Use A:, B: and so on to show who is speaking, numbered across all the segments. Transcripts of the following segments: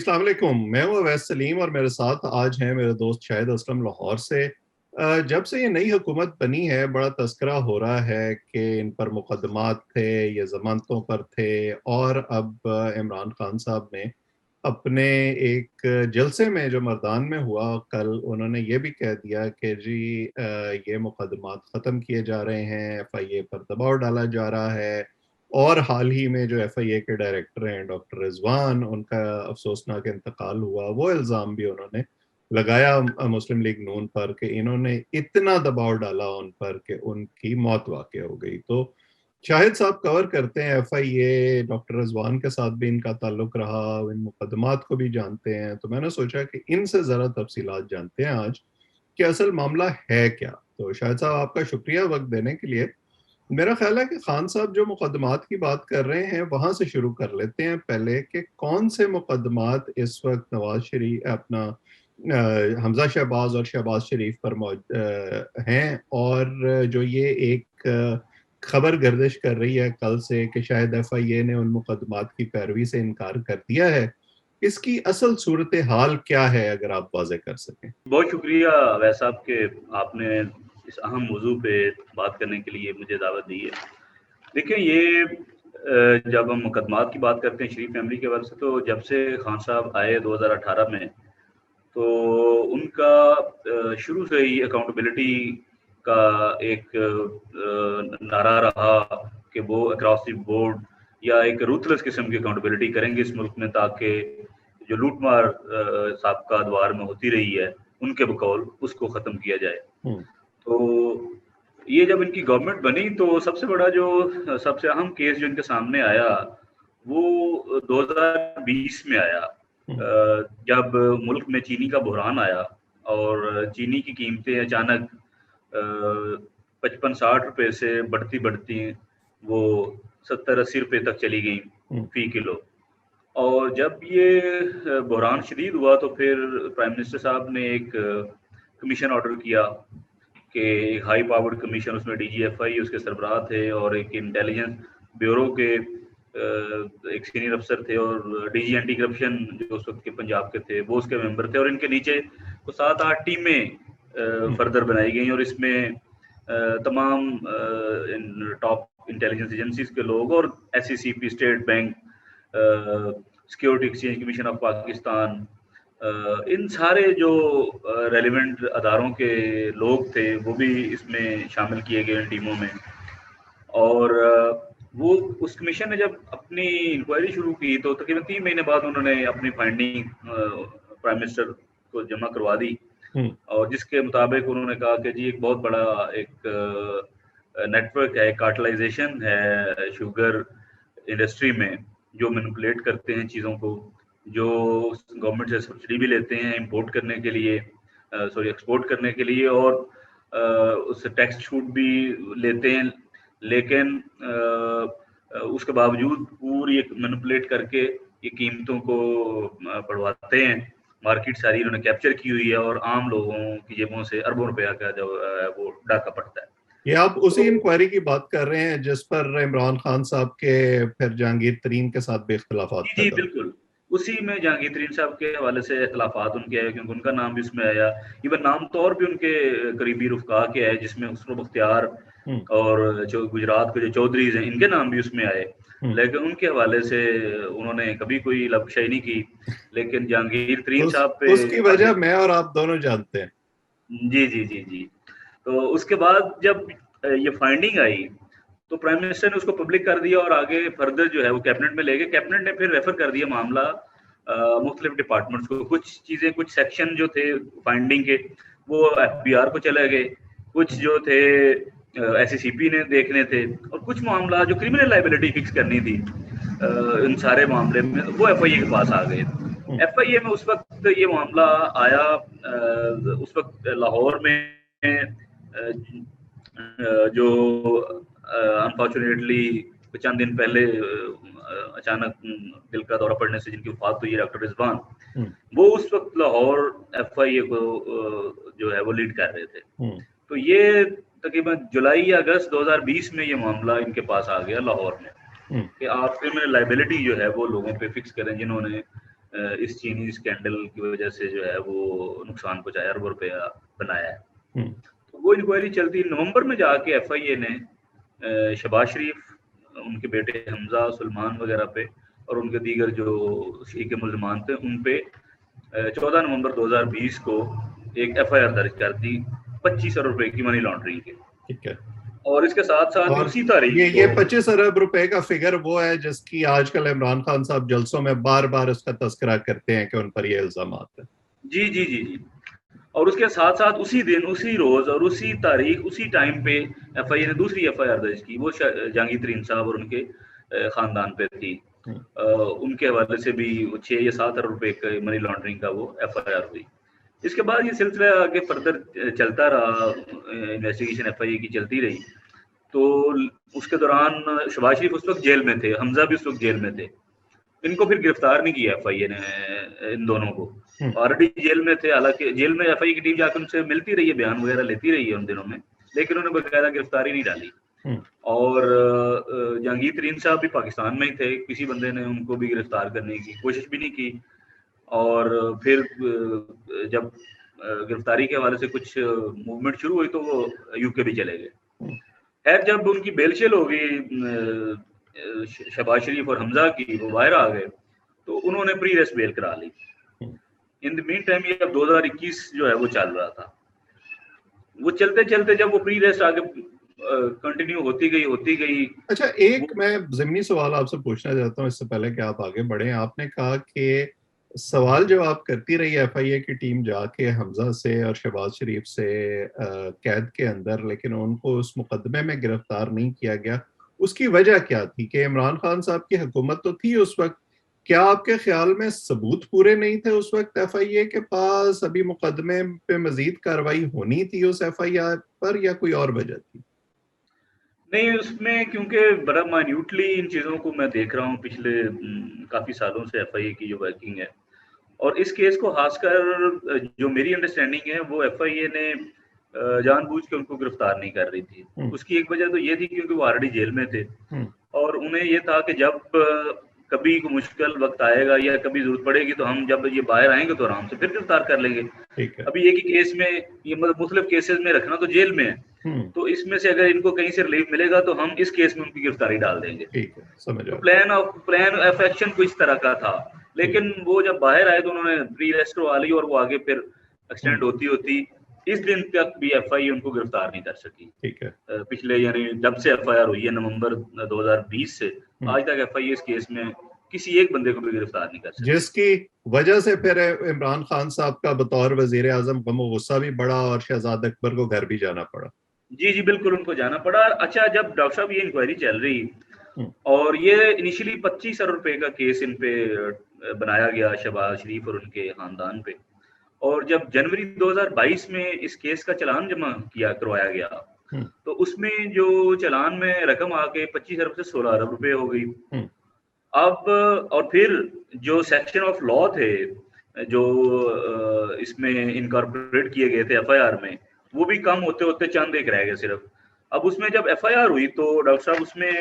A: अस्सलाम वालेकुम। मैं हूँ अवैस सलीम और मेरे साथ आज हैं मेरे दोस्त शाहिद असलम लाहौर से। जब से ये नई हुकूमत बनी है बड़ा तस्करा हो रहा है कि इन पर मुकदमात थे, ये ज़मानतों पर थे और अब इमरान खान साहब ने अपने एक जलसे में जो मर्दान में हुआ कल, उन्होंने ये भी कह दिया कि जी ये मुकदमात ख़त्म किए जा रहे हैं, एफआईए पर दबाव डाला जा रहा है। और हाल ही में जो एफआईए के डायरेक्टर हैं डॉक्टर रिजवान, उनका अफसोसनाक इंतकाल हुआ, वो इल्ज़ाम भी उन्होंने लगाया मुस्लिम लीग नून पर कि इन्होंने इतना दबाव डाला उन पर कि उनकी मौत वाक़ई हो गई। तो शाहिद साहब कवर करते हैं एफआईए, डॉक्टर रिजवान के साथ भी इनका ताल्लुक रहा, इन मुकदमात को भी जानते हैं, तो मैंने सोचा कि इनसे ज़रा तफसीलात जानते हैं आज कि असल मामला है क्या। तो शाहिद साहब, आपका शुक्रिया वक्त देने के लिए। मेरा ख्याल है कि खान साहब जो मुकदमात की बात कर रहे हैं वहां से शुरू कर लेते हैं पहले कि कौन से मुकदमात इस वक्त नवाज शरीफ अपना हमजा शहबाज और शहबाज शरीफ पर हैं, और जो ये एक खबर गर्दिश कर रही है कल से कि शायद एफआईए ने उन मुकदमात की पैरवी से इनकार कर दिया है, इसकी असल सूरत हाल क्या है, अगर आप वाज़े कर सकें।
B: बहुत शुक्रिया वैसा आपके, आपने इस अहम मौजू पे बात करने के लिए मुझे दावत दी है। देखिए, ये जब हम मुकदमात की बात करते हैं शरीफ फैमिली के बारे से, तो जब से खान साहब आए 2018 में, तो उनका शुरू से ही अकाउंटेबिलिटी का एक नारा रहा कि वो अक्रॉस द बोर्ड या एक रूथलेस किस्म की अकाउंटेबिलिटी करेंगे इस मुल्क में, ताकि जो लूटमार साबका द्वार में होती रही है उनके बकौल, उसको ख़त्म किया जाए। तो ये जब इनकी गवर्नमेंट बनी तो सबसे बड़ा जो सबसे अहम केस जो इनके सामने आया वो 2020 में आया, जब मुल्क में चीनी का बहरान आया और चीनी की कीमतें अचानक 55-60 रुपए से बढ़ती बढ़ती वो 70-80 रुपए तक चली गई फी किलो। और जब ये बहरान शदीद हुआ तो फिर प्राइम मिनिस्टर साहब ने एक कमीशन ऑर्डर किया कि एक हाई पावर्ड कमीशन, उसमें डीजीएफआई उसके सरबराह थे और एक इंटेलिजेंस ब्यूरो के एक सीनियर अफसर थे और डीजी एंटी करप्शन जो उस वक्त के पंजाब के थे वो उसके मेंबर थे, और इनके नीचे तो 7-8 टीमें फर्दर बनाई गई और इसमें तमाम टॉप इंटेलिजेंस एजेंसीज के लोग और SECP, state bank, security exchange commission of Pakistan, इन सारे जो रेलिवेंट अदारों के लोग थे वो भी इसमें शामिल किए गए इन टीमों में। और वो उस कमीशन ने जब अपनी इंक्वायरी शुरू की तो तकरीबन 3 महीने बाद उन्होंने अपनी फाइंडिंग प्राइम मिनिस्टर को जमा करवा दी, और जिसके मुताबिक उन्होंने कहा कि जी एक बहुत बड़ा एक नेटवर्क है, कार्टेलाइजेशन है शुगर इंडस्ट्री में, जो मैनिपुलेट करते हैं चीज़ों को, जो गवर्नमेंट से सब्सिडी भी लेते हैं इंपोर्ट करने के लिए, एक्सपोर्ट करने के लिए, और उससे टैक्स छूट भी लेते हैं, लेकिन उसके बावजूद पूरी मैनिपुलेट करके ये कीमतों को बढ़वाते हैं। मार्केट सारी इन्होंने कैप्चर की हुई है और आम लोगों की जेबों से अरबों रुपया का जो वो डाका पड़ता है।
A: ये आप उसी इंक्वायरी की बात कर रहे हैं जिस पर इमरान खान साहब के फिर जहांगीर तरीन के साथ भी इख्तिलाफात
B: जी
A: पैदा हुए?
B: बिल्कुल, उसी में जहांगीर तरीन साहब के हवाले से इख्तिलाफात उनके आए क्योंकि उनका नाम भी इसमें आया। इवन नाम तौर भी उनके करीबी रुफ़का के आए, जिसमें खुसरो बख्तियार और जो गुजरात के जो चौधरीज हैं इनके नाम भी उसमें आए, लेकिन उनके हवाले से उन्होंने कभी कोई लबशाई नहीं की। लेकिन जहांगीर तरीन साहब पे
A: उसकी वजह मैं और आप दोनों जानते हैं।
B: जी जी जी जी। तो उसके बाद जब ये फाइंडिंग आई तो प्राइम मिनिस्टर ने उसको पब्लिक कर दिया और आगे फर्दर जो है वो कैबिनेट में ले गए। कैबिनेट ने फिर रेफर कर दिया मामला मुख्तलिफ डिपार्टमेंट्स को। कुछ चीज़ें, कुछ सेक्शन जो थे फाइंडिंग के वो एफबीआर को चले गए, कुछ जो थे एससीसीपी ने देखने थे, और कुछ मामला जो क्रिमिनल लाइबिलिटी फिक्स करनी थी इन सारे मामले में वो एफआईए के पास आ गए। एफआईए में उस वक्त ये मामला आया, उस वक्त लाहौर में जो अनफॉर्चुनेटली चंद दिन पहले अचानक दिल का दौरा पड़ने से जिनकी वफात हुई है, डॉक्टर रिजवान, वो उस वक्त लाहौर एफआईए को जो है वो लीड कर रहे थे। तो ये तकरीबन जुलाई या अगस्त 2020 में ये मामला इनके पास आ गया लाहौर में कि आप क्रिमिनल लाइबिलिटी जो है वो लोगों पे फिक्स करें जिन्होंने इस चीनी स्कैंडल की वजह से जो है वो नुकसान पहुंचाया, अरबों रुपया बनाया है। तो वो इंक्वायरी चलती, नवंबर में जाके FIA ने शहबाज शरीफ, उनके बेटे हमजा, सलमान वगैरह पे और उनके दीगर जो शरीक मुल्ज़मान थे उन पे 14 नवंबर 2020 को एक FIR दर्ज कर दी 25 अरब रुपए की मनी लॉन्ड्रिंग के।
A: ठीक है।
B: और इसके साथ साथ उसी तारीख
A: ये 25 अरब रुपए का फिगर वो है जिसकी आजकल इमरान खान साहब जलसों में बार बार उसका तस्करा करते हैं कि उन पर ये इल्जाम है।
B: जी जी जी जी। और उसके साथ साथ उसी दिन, उसी रोज और उसी तारीख, उसी टाइम पे FIA ने दूसरी FIR दर्ज की, वो जहांगीर तरीन साहब और उनके खानदान पे थी। उनके हवाले से भी 6 या 7 अरब रुपए के मनी लॉन्ड्रिंग का वो FIR हुई। इसके बाद ये सिलसिला आगे फर्दर चलता रहा, इन्वेस्टिगेशन FIA की चलती रही। तो उसके दौरान शहबाज शरीफ उस वक्त जेल में थे, हमजा भी उस वक्त जेल में थे। इनको फिर गिरफ्तार नहीं किया FIA ने, इन दोनों को। ऑलरेडी जेल में थे, हालांकि जेल में FIA की टीम जाकर उनसे मिलती रही है, बयान वगैरह लेती रही है उन दिनों में, लेकिन उन्होंने बकायदा गिरफ्तारी नहीं डाली। और जहांगीर तरीन साहब भी पाकिस्तान में ही थे, किसी बंदे ने उनको भी गिरफ्तार करने की कोशिश भी नहीं की। और फिर जब गिरफ्तारी के हवाले से कुछ मूवमेंट शुरू हुई तो वो UK भी चले गए। खैर जब उनकी बेलशेल हो गई शहबाज शरीफ और हमजा की, वो बाहर आ गए, तो उन्होंने प्री रेस्ट बेल करा ली। इन द मीन टाइम ये अब 2021 जो है वो चल रहा था। वो चलते चलते जब वो प्री रेस्ट आगे कंटिन्यू होती गई।
A: अच्छा, एक मैं ज़िमनी सवाल आपसे पूछना चाहता हूँ इससे पहले कि आप आगे बढ़ें। आपने कहा कि सवाल जवाब करती रही FIA की टीम जाके हमजा से और शहबाज शरीफ से कैद के अंदर, लेकिन उनको उस मुकदमे में गिरफ्तार नहीं किया गया। उसकी वजह क्या थी? कि इमरान खान साहब की हुकूमत तो थी उस वक्त, क्या आपके ख्याल में सबूत पूरे नहीं थे उस वक्त FIA के पास? अभी मुकदमे पे मजीद कार्रवाई होनी थी उस FIR पर, या कोई और वजह थी?
B: नहीं, उसमें क्योंकि बड़ा माइन्यूटली इन चीज़ों को मैं देख रहा हूँ पिछले काफ़ी सालों से FIA की जो वर्किंग है, और इस केस को खासकर जो मेरी अंडरस्टैंडिंग है वो FIA ने जानबूझ के उनको गिरफ्तार नहीं कर रही थी। उसकी एक वजह तो ये थी क्योंकि वो ऑलरेडी जेल में थे और उन्हें ये था कि जब कभी कोई मुश्किल वक्त आएगा या कभी जरूरत पड़ेगी तो हम जब ये बाहर आएंगे तो आराम से फिर गिरफ्तार कर लेंगे। अभी एक ही केस में ये मतलब मुख्तलिफ केसेस में रखना तो जेल में है, तो इसमें से अगर इनको कहीं से रिलीफ मिलेगा तो हम इस केस में उनकी गिरफ्तारी डाल देंगे। तो प्लान ऑफ एक्शन कुछ इस तरह का था, लेकिन वो जब बाहर आए तो उन्होंने प्री रेस्ट करवा ली और वो आगे फिर एक्सटेंड होती इस दिन तक भी FIA उनको गिरफ्तार नहीं कर सकी।
A: ठीक है।
B: पिछले यानी जब से FIR हुई है नवंबर 2020 से आज तक FIA इस केस में किसी एक बंदे को भी गिरफ्तार नहीं कर सकी,
A: जिसकी वजह से फिर इमरान खान साहब का बतौर वजीर आजम गम गुस्सा भी बढ़ा और शहजाद अकबर को घर भी जाना पड़ा।
B: जी जी बिल्कुल, उनको जाना पड़ा। अच्छा, जब डॉक्टर साहब ये इंक्वायरी चल रही और ये इनिशियली 25 अरब रुपए का केस इन पे बनाया गया शहबाज शरीफ और उनके खानदान पे, और जब जनवरी 2022 में इस केस का चालान जमा करवाया गया तो उसमें जो चालान में रकम आके 25 अरब से 16 अरब रुपए हो गई। अब और फिर जो सेक्शन ऑफ लॉ थे जो इसमें इनकॉर्पोरेट किए गए थे FIR में, वो भी कम होते होते चंद एक रह गए सिर्फ। अब उसमें जब FIR हुई तो डॉक्टर साहब उसमें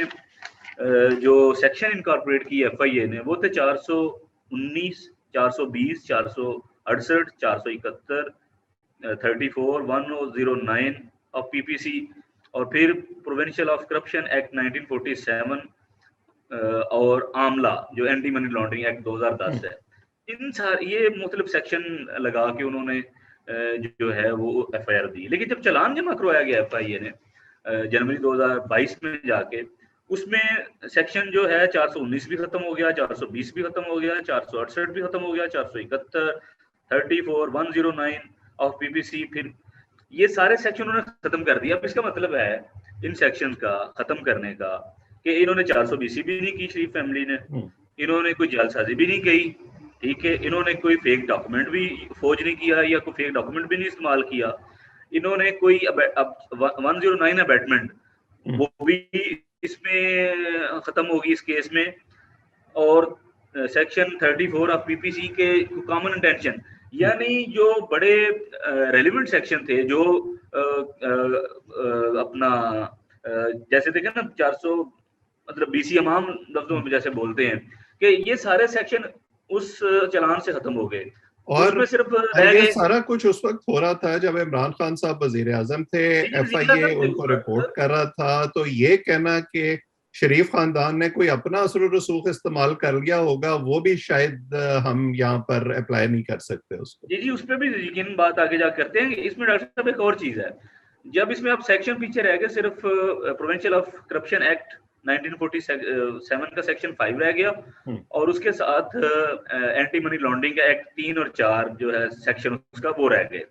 B: जो सेक्शन इनकॉर्पोरेट की FIA ने वो थे 419, 420, 468, 471, 34, 109 ऑफ PPC और फिर प्रोविंशियल ऑफ करप्शन एक्ट 1947 और आमला जो एंटी मनी लॉन्ड्रिंग एक्ट 2010 है। इन सारे ये मुख्तलिफ सेक्शन लगा के उन्होंने जो है वो FIR दी। लेकिन जब चालान जमा करवाया गया FIA ने जनवरी 2022 में जाके, उसमें सेक्शन जो है 419 भी खत्म हो गया, 420 भी खत्म हो गया, 468 भी खत्म हो गया, 471, 34, 109 ऑफ PPC, फिर ये सारे सेक्शन उन्होंने खत्म कर दिया। अब इसका मतलब है इन सेक्शन का खत्म करने का कि इन्होंने 420 भी नहीं की शरीफ फैमिली ने, इन्होंने कोई जालसाजी भी नहीं की, ठीक है, इन्होंने कोई फेक डॉक्यूमेंट भी फौज नहीं किया या कोई फेक डॉक्यूमेंट भी नहीं इस्तेमाल किया, इन्होंने कोई 109 अबैटमेंट वो भी इसमें खत्म होगी इस केस में, और सेक्शन 34 ऑफ PPC के कॉमन इंटेंशन, यानी जो बड़े रेलिवेंट सेक्शन थे जो अपना जैसे देखें ना 400 मतलब BC अमाम लफ्जों में जैसे बोलते हैं कि ये सारे सेक्शन उस चलान से खत्म हो गए।
A: और
B: उसमें सिर्फ रह
A: ये
B: गए।
A: सारा कुछ उस वक्त हो रहा था जब इमरान खान साहब वजीर आजम थे,
B: जी वजीर
A: FIA
B: आजम थे
A: उनको
B: उस
A: रिपोर्ट
B: वक्त।
A: कर रहा था, तो ये कहना कि शरीफ खानदान ने कोई अपना असर रसूख इस्तेमाल कर लिया होगा, वो भी शायद हम यहाँ पर अप्लाई नहीं कर सकते उसको।
B: जी उस पर भी यकीन बात आगे जा करते हैं। इसमें डॉक्टर साहब एक और चीज है, जब इसमें आप सेक्शन पीछे रह गए, सिर्फ प्रोविंशियल ऑफ करप्शन एक्ट 1947 का सेक्शन 5 रह गया, और उसके साथ एंटी मनी लॉन्ड्रिंग का एक्ट 3 और 4 जो है सेक्शन उसका, वो रह गए।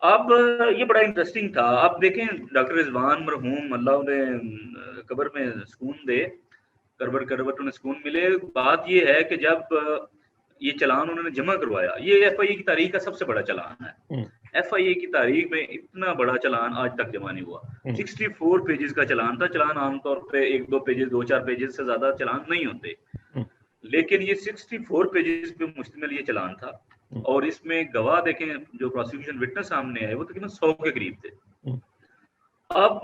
B: अब ये बड़ा इंटरेस्टिंग था। अब देखें, डॉक्टर रिजवान मरहूम, अल्लाह उन्हें कब्र में सुकून दे, करबट करबट उन्हें सुकून मिले। बात ये है कि जब ये चलान उन्होंने जमा करवाया, ये FIA की तारीख का सबसे बड़ा चलान है। FIA की तारीख में इतना बड़ा चलान आज तक जमा नहीं हुआ। 64 पेजेस का चलान था। चलान आमतौर पे 1-2 पेजेस, 2-4 पेजेस से ज्यादा चलान नहीं होते, लेकिन ये 64 पेजेस पे मुश्तमिल ये चलान था। और इसमें गवाह देखें, जो प्रोसिक्यूशन विटनेस सामने आए, वो तकरीबन 100 के करीब थे। अब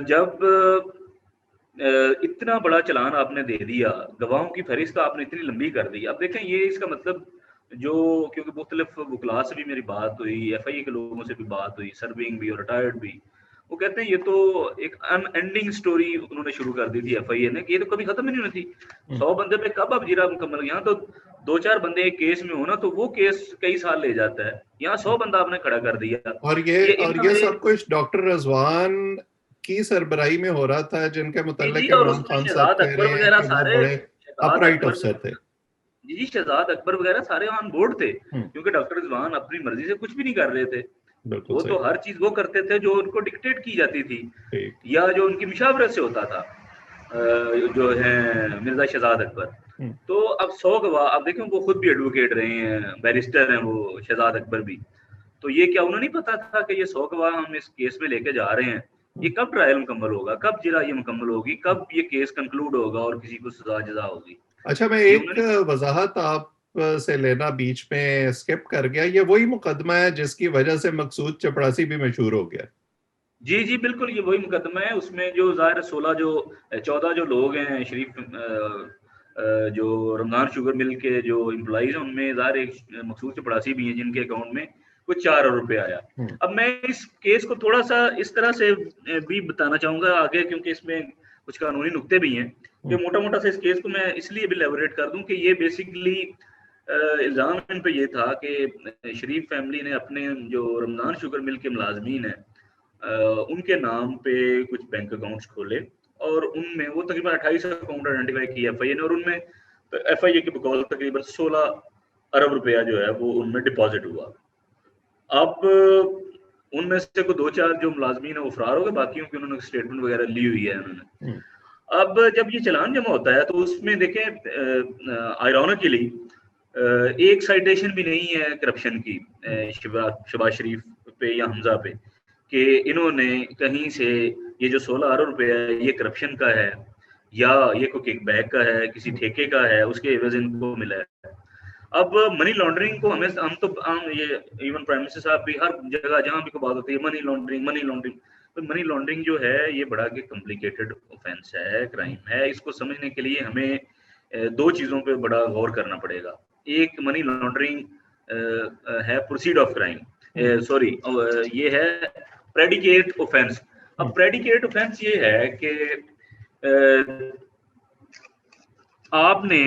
B: जब इतना बड़ा चलान आपने दे दिया, गवाहों की फहरिस्त आपने इतनी लंबी कर दी। अब देखें, ये इसका मतलब जो, क्योंकि मुख्तलिफ वकला से भी मेरी बात हुई, FIA के लोगों से भी बात हुई, सर्विंग भी और रिटायर्ड भी, वो कहते हैं ये तो एक अनएंडिंग स्टोरी उन्होंने शुरू कर दी थी FIA ने, कि ये तो कभी खत्म ही नहीं होती। 100 बंदे पे कब अब जीरा मुकम्मल। यहाँ तो 2-4 बंदे एक केस में हो ना, तो वो केस कई साल ले जाता है। यहाँ 100 बंदा आपने खड़ा कर दिया।
A: और ये सब कुछ डॉक्टर रजवान की सरबराही में हो रहा था, जिनके मुतालिक
B: जी, और
A: इमरान
B: उसमें
A: खान साहब
B: शहजाद
A: कह
B: अकबर
A: रहे हैं
B: वगैरह
A: कि वो
B: सारे,
A: बड़े
B: शहजाद
A: अपराइट
B: अकबर
A: अफसर थे।
B: जी शहजाद अकबर वगैरह सारे ऑन बोर्ड थे, क्योंकि डॉक्टर रिजवान अपनी मर्जी से कुछ भी नहीं कर रहे थे।
A: बिल्कुल
B: वो
A: सही।
B: तो हर चीज वो करते थे जो उनको डिक्टेट की जाती थी,
A: ठीक।
B: या जो उनकी मुशावरत से होता था, जो है मिर्जा शहजाद अकबर। तो अब 100 गवाह, अब देखें वो खुद भी एडवोकेट रहे हैं, बैरिस्टर हैं वो शहजाद अकबर भी। तो ये क्या उन्हें नहीं पता था कि ये 100 गवाह हम इस केस में लेके जा रहे हैं, ये कब ट्रायल मुकम्मल होगा, कब जिरा ये मुकम्मल होगी, कब ये केस कंक्लूड होगा और किसी को सजा जजा होगी।
A: अच्छा, मैं
B: ये
A: एक
B: उन्होंने,
A: वजाहत आप से लेना बीच में स्किप कर गया। ये वही मुकदमा है जिसकी वजह से मकसूद चपड़ासी भी मशहूर हो गया।
B: जी बिल्कुल, ये वही मुकदमा है। उसमें जो ज़ाहिर 14 जो लोग हैं शरीफ, जो रमजान शुगर मिल के जो एम्प्लॉइज हैं, उनमें ज़ाहिर एक मकसूद चपड़ासी भी हैं, जिनके अकाउंट में कुछ 4 अरब रुपये आया। अब मैं इस केस को थोड़ा सा इस तरह से भी बताना चाहूंगा आगे, क्योंकि इसमें कुछ कानूनी नुक्ते भी हैं, कि मोटा मोटा से इस केस को मैं इसलिए भी एलेबोरेट कर दूं कि ये बेसिकली इल्ज़ाम इन पे ये था कि शरीफ फैमिली ने अपने जो रमजान शुगर मिल के मुलाजमीन हैं, उनके नाम पे कुछ बैंक अकाउंट्स खोले, और उनमें वो तकरीबन 28 अकाउंट आइडेंटिफाई किए FIA ने, और उनमें FIA के बकौल तकरीबन 16 अरब रुपया जो है वो उनमें डिपॉजिट हुआ। अब उनमें से को 2-4 जो मुलाजमीन है वो फरार हो गए, बाकियों की उन्होंने स्टेटमेंट वगैरह ली हुई है उन्होंने। अब जब ये चलान जमा होता है, तो उसमें देखें आयरॉनिकली एक साइटेशन भी नहीं है करप्शन की शहबाज शरीफ पे या हमजा पे, कि इन्होंने कहीं से ये जो 16 अरब रुपए है ये करप्शन का है, या ये कोई किकबैक का है, किसी ठेके का है, उसके एवज इनको मिला है। अब मनी लॉन्ड्रिंग को हम तो ये इवन प्राइम मिनिस्टर साहब भी हर जगह जहां भी कोई बात होती है, मनी लॉन्ड्रिंग। तो मनी लॉन्ड्रिंग जो है ये बड़ा के कॉम्प्लिकेटेड ऑफेंस है, क्राइम है। इसको समझने के लिए हमें 2 चीजों पे बड़ा गौर करना पड़ेगा। एक, मनी लॉन्ड्रिंग है प्रोसीड ऑफ क्राइम, सॉरी ये है प्रेडिकेट ऑफेंस। अब प्रेडिकेट ऑफेंस ये है कि आपने,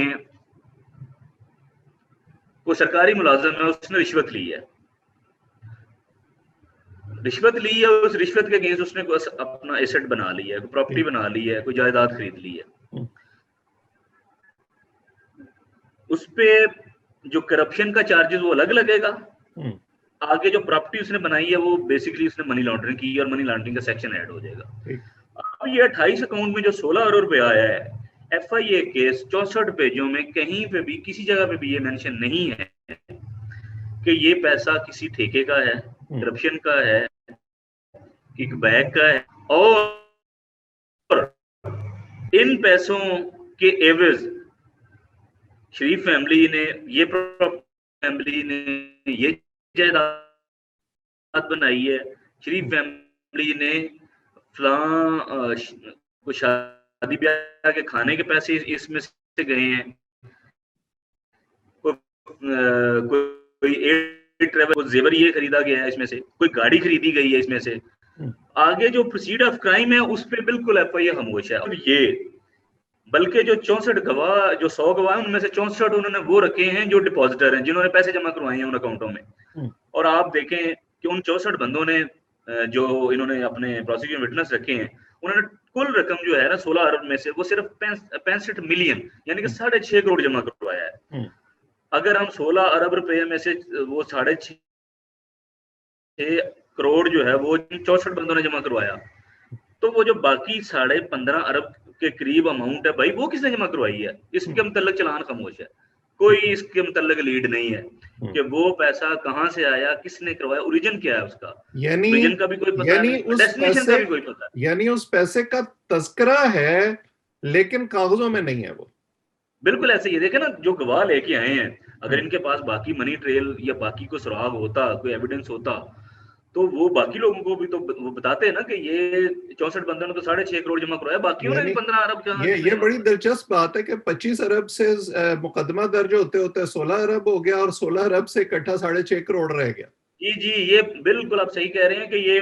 B: वो सरकारी मुलाजिम है, उसने रिश्वत ली है, उस रिश्वत के अगेंस्ट उसने अपना एसेट बना लिया है, कोई प्रॉपर्टी बना ली है, कोई जायदाद खरीद ली है। उस पे जो करप्शन का चार्जेस वो अलग लगेगा। आगे जो प्रॉपर्टी उसने बनाई है वो बेसिकली उसने मनी लॉन्ड्रिंग की, और मनी लॉन्ड्रिंग का सेक्शन ऐड हो जाएगा। अब ये 28 अकाउंट में जो 16 अरब रुपए आया है, FIA के 64 पेजों में कहीं पे भी किसी जगह पे भी ये मेंशन नहीं है कि ये पैसा किसी ठेके का है, करप्शन का है, किकबैक का है, और इन पैसों के एवज शरीफ फैमिली ने ये जायदाद बनाई है। शरीफ फैमिली ने कुछ शादी ब्याह के खाने के पैसे इसमें से गए हैं, कोई एयर ट्रैवल, कोई जेवर ये खरीदा गया है इसमें से, कोई गाड़ी खरीदी गई है इसमें से, आगे जो प्रोसीड ऑफ क्राइम है उस पे बिल्कुल एफआईआर खामोश है। अब ये बल्कि जो 64 गवाह, जो 100 गवाह उनमें से 64 उन्होंने वो रखे हैं जो डिपॉजिटर हैं, जिन्होंने पैसे जमा करवाए हैं उन अकाउंटों में। और आप देखें कि उन 64 बंदों ने जो इन्होंने अपने प्रोसिक्यूशन विटनेस रखे हैं, उन्होंने कुल रकम जो है ना 16 अरब में से वो सिर्फ 65 मिलियन यानी कि 6.5 करोड़ जमा करवाया है। अगर हम 16 अरब रुपए में से वो 6.5 करोड़ जो है वो 64 बंदों ने जमा करवाया, तो वो जो बाकी 15.5 अरब के करीब अमाउंट है भाई, वो किसने जमा करवाई है? इसके मतलब चलान खामोश है, कोई इसके मतलब लीड नहीं है कि वो पैसा कहां से आया, किसने करवाया, ओरिजिन क्या है उसका, ओरिजिन का भी कोई पता नहीं, डेस्टिनेशन का भी कोई पता नहीं।
A: यानी उस पैसे का तस्करा है लेकिन कागजों में नहीं है वो।
B: बिल्कुल ऐसे ही देखे ना, जो गवाह लेके आए हैं, अगर इनके पास बाकी मनी ट्रेल या बाकी कोई सुराग होता, कोई एविडेंस होता, तो वो बाकी लोगों को भी तो वो बताते हैं ना कि ये 64 बंदों ने तो 6.5 करोड़ जमा करवाया, बाकियों ने 15 अरब का।
A: ये बड़ी दिलचस्प बात है कि 25 अरब से मुकदमा दर्ज होते होते 16 अरब हो गया और 16 अरब से इकट्ठा 6.5 करोड़ रह गया।
B: जी जी, ये बिल्कुल आप सही कह रहे हैं कि ये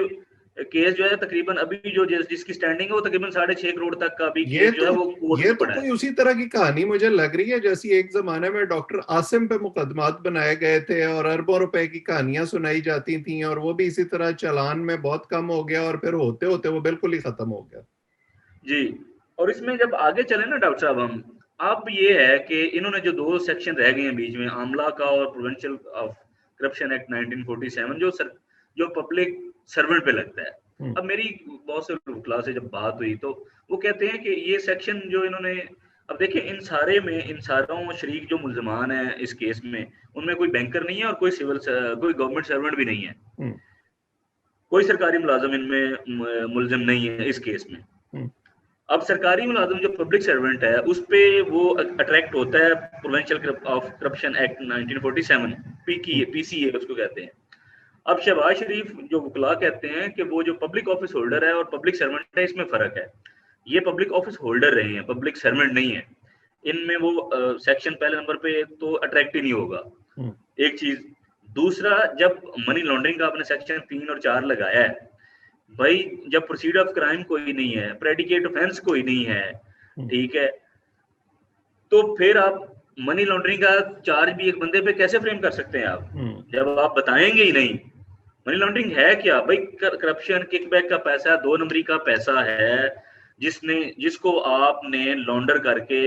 B: केस जो है तकरीबन अभी जो जिसकी स्टैंडिंग है वो तकरीबन 6.5 करोड़ तक का भी केस जो है वो कोर्ट में पड़ा है।
A: कोई उसी तरह की कहानी मुझे लग रही है जैसी एक जमाने में डॉक्टर आसिम पे मुकदमात बनाए गए थे और अरबों रुपए की कहानियां सुनाई जाती थी, और वो भी इसी तरह चालान में बहुत कम हो गया और फिर होते होते वो बिल्कुल ही खत्म हो गया।
B: जी, और इसमें जब आगे चले ना डॉक्टर साहब हम, अब ये है कि इन्होंने जो 2 सेक्शन रह गए हैं बीच में, आमला का और प्रिवेंशन ऑफ करप्शन एक्ट 1947, जो पब्लिक सर्वेंट पे लगता है। अब मेरी बहुत से वकील से जब बात हुई तो वो कहते हैं कि ये सेक्शन जो इन्होंने, अब देखिए इन सारों शरीक जो मुल्ज़मान हैं इस केस में, उनमें कोई बैंकर नहीं है और कोई कोई गवर्नमेंट सर्वेंट भी नहीं है, कोई सरकारी मुलाजिम इनमें मुल्ज़िम नहीं है इस केस में। अब सरकारी मुलाजिम जो पब्लिक सर्वेंट है उस पे वो अट्रैक्ट होता है provincial of corruption act 1947, PCA उसको कहते हैं। अब शहबाज शरीफ जो वकला कहते हैं कि वो जो पब्लिक ऑफिस होल्डर है और पब्लिक सर्वेंट है, इसमें फर्क है। ये पब्लिक ऑफिस होल्डर रहे हैं, पब्लिक सर्वेंट नहीं है, इनमें वो सेक्शन पहले नंबर पे तो अट्रैक्ट ही नहीं होगा, एक चीज। दूसरा, जब मनी लॉन्ड्रिंग का आपने सेक्शन 3 और 4 लगाया है, भाई जब प्रोसीड ऑफ क्राइम कोई नहीं है, प्रेडिकेट ऑफेंस कोई नहीं है, ठीक है, तो फिर आप मनी लॉन्ड्रिंग का चार्ज भी एक बंदे पे कैसे फ्रेम कर सकते हैं आप, जब आप बताएंगे ही नहीं। मनी लॉन्ड्रिंग है क्या भाई? करप्शन, किकबैक का पैसा, 2 नंबरी का पैसा है, जिसको आपने लॉन्डर करके,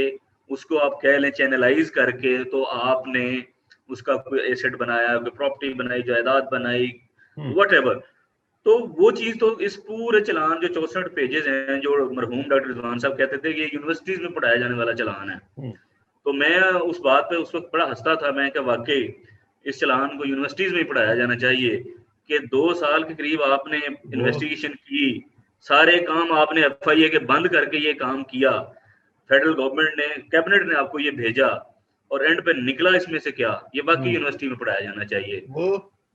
B: उसको आप कह लें चैनलाइज करके, तो आपने उसका कोई एसेट बनाया, कोई प्रॉपर्टी बनाई, जायदाद बनाई, व्हाटएवर, तो वो चीज तो इस पूरे चलान जो 64 पेजेस हैं, जो मरहूम डॉक्टर रिजवान साहब कहते थे कि ये यूनिवर्सिटीज में पढ़ाया जाने वाला चलान है, तो मैं उस बात पे उस वक्त बड़ा हंसता था। मैं क्या वाकई इस चलान को यूनिवर्सिटीज में पढ़ाया जाना चाहिए कि 2 साल के करीब आपने इन्वेस्टिगेशन की, सारे काम आपने एफआईए के बंद करके ये काम किया, फेडरल गवर्नमेंट ने, कैबिनेट ने आपको ये भेजा, और एंड पे निकला इसमें से क्या? ये बाकी यूनिवर्सिटी में पढ़ाया जाना चाहिए।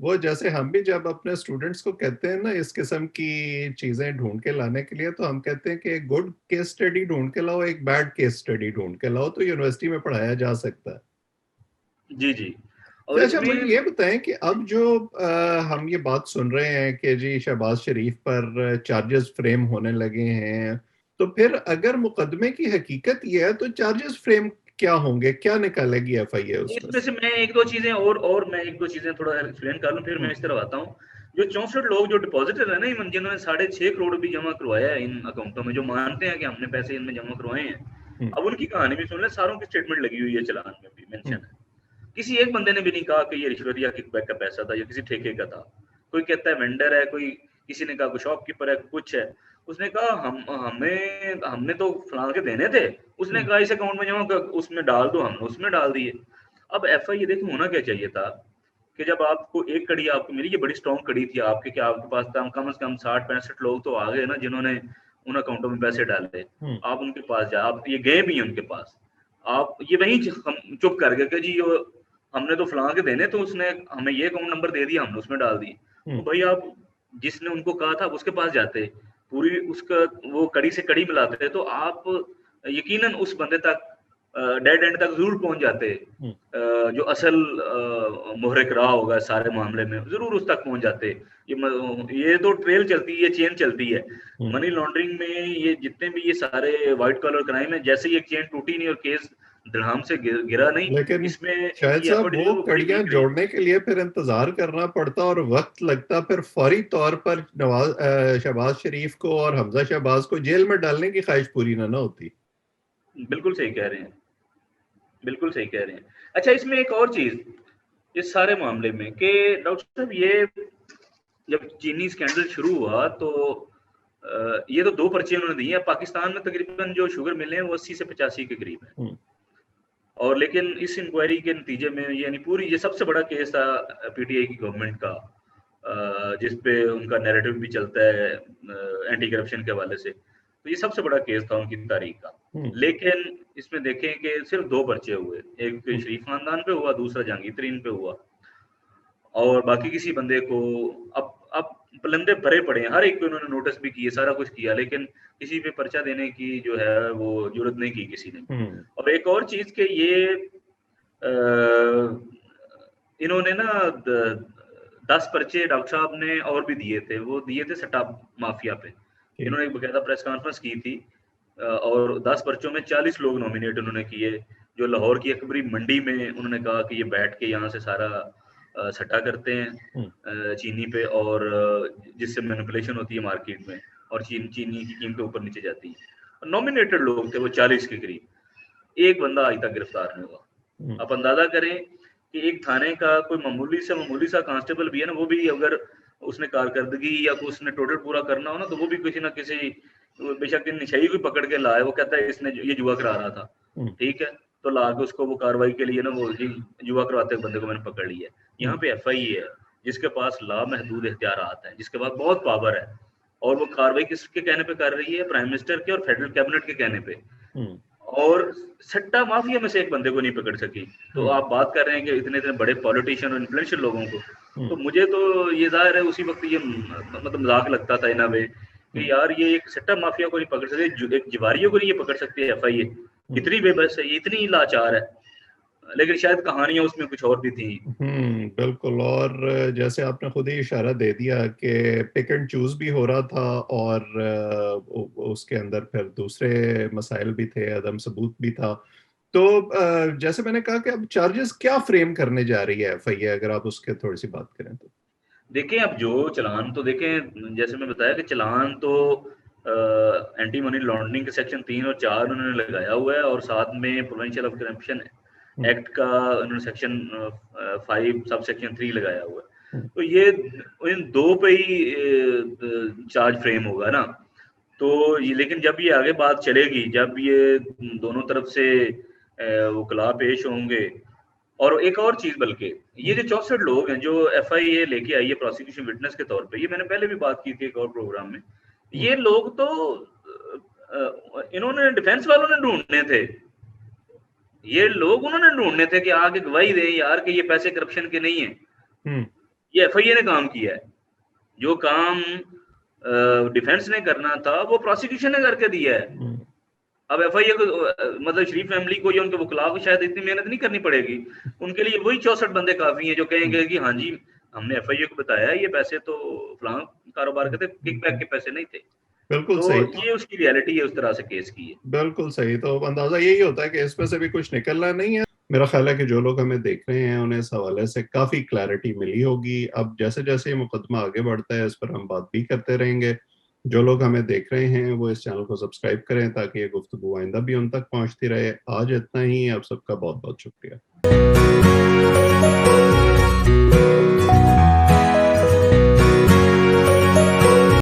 A: वो जैसे हम भी जब अपने स्टूडेंट्स को कहते हैं ना इस किस्म की चीजें ढूंढ के लाने के लिए, तो हम कहते हैं कि एक गुड केस स्टडी ढूंढ के लाओ, एक बैड केस स्टडी ढूंढ के लाओ, तो यूनिवर्सिटी में पढ़ाया जा सकता है।
B: जी जी।
A: और अच्छा, मुझे ये बताएं कि अब जो हम ये बात सुन रहे हैं कि जी शहबाज शरीफ पर चार्जेस फ्रेम होने लगे हैं, तो फिर अगर मुकदमे की हकीकत ये है तो चार्जेस फ्रेम क्या होंगे, क्या निकालेगी एफआईए उसमें?
B: इसमें से मैं एक दो चीजें थोड़ा एक्सप्लेन कर लूं, फिर मैं इस तरह आता हूँ। जो 64 लोग जो डिपॉजिटर है ना, जिन्होंने 6.5 करोड़ भी जमा करवाया है इन अकाउंटों में, जो मानते हैं कि हमने पैसे इनमें जमा करवाए हैं, अब उनकी कहानी भी सुन ले, सारों की स्टेटमेंट लगी हुई है, चलान में भी मेंशन है। किसी एक बंदे ने भी नहीं कहा कि ये रिश्वत या किकबैक का पैसा था या किसी ठेके का था। कोई कहता है वेंडर है, कोई किसी ने कहा कोई शॉपकीपर है, कुछ है। उसने कहा हमने तो फलां के देने थे, उसने कहा इस अकाउंट में जमा कर, उसमें डाल दो, हमने उसमें डाल दिए। अब एफआईए देखो होना क्या चाहिए था कि जब आपको एक कड़ी आपको मिली, ये बड़ी स्ट्रॉन्ग कड़ी थी आपके, क्या आपके पास कम से कम 60-65 लोग तो आ गए ना जिन्होंने उन अकाउंटों में पैसे डाले, आप उनके पास जा, आप ये गए भी हैं उनके पास, आप ये वहीं चुप कर गए कि जी हमने तो फलां के देने, तो उसने हमें ये अकाउंट नंबर दे दिया, हमने उसमें डाल दिए। तो भाई आप जिसने उनको कहा था उसके पास जाते, पूरी उसका वो कड़ी से कड़ी मिलाते, तो आप यकीनन उस बंदे तक डेड एंड तक जरूर पहुंच जाते। जो असल मुहरिक रहा होगा सारे मामले में जरूर उस तक पहुंच जाते। ये तो ट्रेल चलती है, चेन चलती है मनी लॉन्ड्रिंग में। ये जितने भी ये सारे व्हाइट कॉलर क्राइम है, जैसे ये चेन टूटी नहीं और केस धड़ाम से गिरा नहीं,
A: लेकिन
B: इसमें
A: शायद
B: इनकी
A: साहब
B: एफर्ट जो
A: वो
B: है वो बड़ी
A: कड़ियां
B: वीक रही।
A: जोड़ने के लिए फिर इंतजार करना पड़ता और वक्त लगता, फिर फौरी तौर पर शहबाज शरीफ को और हमजा शहबाज को जेल में डालने की ख्वाहिश पूरी ना होती।
B: बिल्कुल सही कह रहे हैं, बिल्कुल सही कह रहे हैं। अच्छा, इसमें एक और चीज इस सारे मामले में कि डॉक्टर साहब, ये जब चीनी स्कैंडल शुरू हुआ तो ये तो 2 पर्चे उन्होंने दिए हैं। पाकिस्तान में तकरीबन जो शुगर मिले हैं वो 80 से 85 के करीब है। और लेकिन इस इंक्वायरी के नतीजे में, यानी पूरी ये सबसे बड़ा केस था पीटीआई की गवर्नमेंट का, जिसपे उनका नैरेटिव भी चलता है एंटी करप्शन के हवाले से। तो ये सबसे बड़ा केस था उनकी तारीख का। लेकिन इसमें देखें कि सिर्फ 2 पर्चे हुए, एक शरीफ खानदान पे हुआ, दूसरा जहांगीर तरीन पे हुआ, और बाकी किसी बंदे को अब पलंदे भरे पड़े हैं। हर एक पे उन्होंने नोटिस भी किए, सारा कुछ किया, लेकिन किसी पे पर्चा देने की जो है वो जरूरत नहीं की किसी ने। और एक और चीज के ये इन्होंने ना 10 पर्चे डॉक्टर साहब ने और भी दिए थे, वो दिए थे सट्टा माफिया पे। इन्होंने एक बकायदा प्रेस कॉन्फ्रेंस की थी, और 10 पर्चों में 40 लोग नॉमिनेट उन्होंने किए, जो लाहौर की अकबरी मंडी में उन्होंने कहा कि ये बैठ के यहाँ से सारा सट्टा करते हैं चीनी पे, और जिससे मैनिपुलेशन होती है मार्केट में, और चीनी की कीमतें ऊपर नीचे जाती है। नॉमिनेटेड लोग थे वो 40 के करीब। एक बंदा आज तक गिरफ्तार नहीं हुआ। आप अंदाजा करें कि एक थाने का कोई मामूली सा कांस्टेबल भी है ना, वो भी अगर उसने कारकर्दगी या उसने टोटल पूरा करना हो ना, तो वो भी किसी ना किसी, बेशक नशेई को पकड़ के लाए, वो कहता है इसने ये जुआ करा रहा था, ठीक है, तो ला के उसको वो कार्रवाई के लिए ना वो जुआ करवाते बंदे को मैंने पकड़ लिया। यहाँ पे एफआई है जिसके पास लामहदूद इख्तियारात हैं, जिसके पास बहुत पावर है, और वो कार्रवाई किसके कहने पे कर रही है? प्राइम मिनिस्टर के और फेडरल कैबिनेट के कहने पे। और सट्टा माफिया में से एक बंदे को नहीं पकड़ सकी। तो आप बात कर रहे हैं कि इतने इतने बड़े पॉलिटिशियन और इन्फ्लुएंशियल लोगों को, तो मुझे तो ये जाहिर है उसी वक्त ये मतलब मजाक लगता था इन वे कि यार ये एक सट्टा माफिया को नहीं पकड़ सकते, एक जिवारियों को नहीं ये पकड़ सकते एफआईए, इतनी बेबस है, इतनी लाचार है। लेकिन शायद कहानियां उसमें कुछ और भी थी।
A: बिल्कुल। और जैसे आपने खुद ही इशारा दे दिया कि पिक एंड चूज भी हो रहा था, और उसके अंदर फिर दूसरे मसाइल भी थे, अदम सबूत भी था। तो जैसे मैंने कहा कि अब चार्जेस क्या फ्रेम करने जा रही है एफआईए, अगर आप उसके थोड़ी सी बात करें तो।
B: देखें, अब जो चलान तो देखें, जैसे मैं बताया कि चलान तो एंटी मनी लॉन्ड्रिंग के सेक्शन 3 और 4 उन्होंने लगाया हुआ है, और साथ में प्रिवेंशन ऑफ करप्शन एक्ट का उन्होंने सेक्शन 5 सब सेक्शन 3 लगाया हुआ है। तो ये इन 2 पे ही चार्ज फ्रेम होगा ना। तो ये, लेकिन जब ये आगे बात चलेगी, जब ये दोनों तरफ से वकला पेश होंगे, और एक और चीज, बल्कि ये जो 64 लोग हैं जो एफआईए लेके आई है प्रोसिक्यूशन विटनेस के तौर पे, ये मैंने पहले भी बात की थी एक और प्रोग्राम में, ये लोग तो इन्होंने डिफेंस वालों ने ढूंढने थे, ये लोग उन्होंने ढूंढने थे कि आगे गवाही दें यार कि ये पैसे करप्शन के नहीं है। ये एफआईए ने काम किया है। जो काम डिफेंस ने करना था वो प्रोसिक्यूशन ने करके दिया है। अब एफआईए को मतलब शरीफ फैमिली को या उनके वकला को शायद इतनी मेहनत नहीं करनी पड़ेगी, उनके लिए वही 64 बंदे काफी हैं जो कहेंगे कि हाँ जी हमने एफआईए को बताया ये पैसे तो फलां कारोबार के थे, किकबैक के पैसे नहीं थे।
A: बिल्कुल
B: तो
A: सही।
B: ये उसकी रियलिटी है, उस तरह से केस की है।
A: बिल्कुल सही। तो अंदाजा यही होता है कि इसमें से भी कुछ निकलना नहीं है। मेरा ख्याल है कि जो लोग हमें देख रहे हैं उन्हें इस हवाले से काफी क्लैरिटी मिली होगी। अब जैसे जैसे ये मुकदमा आगे बढ़ता है इस पर हम बात भी करते रहेंगे। जो लोग हमें देख रहे हैं वो इस चैनल को सब्सक्राइब करें ताकि ये गुफ्तगू आइंदा भी उन तक पहुंचती रहे। आज इतना ही। आप सबका बहुत बहुत शुक्रिया।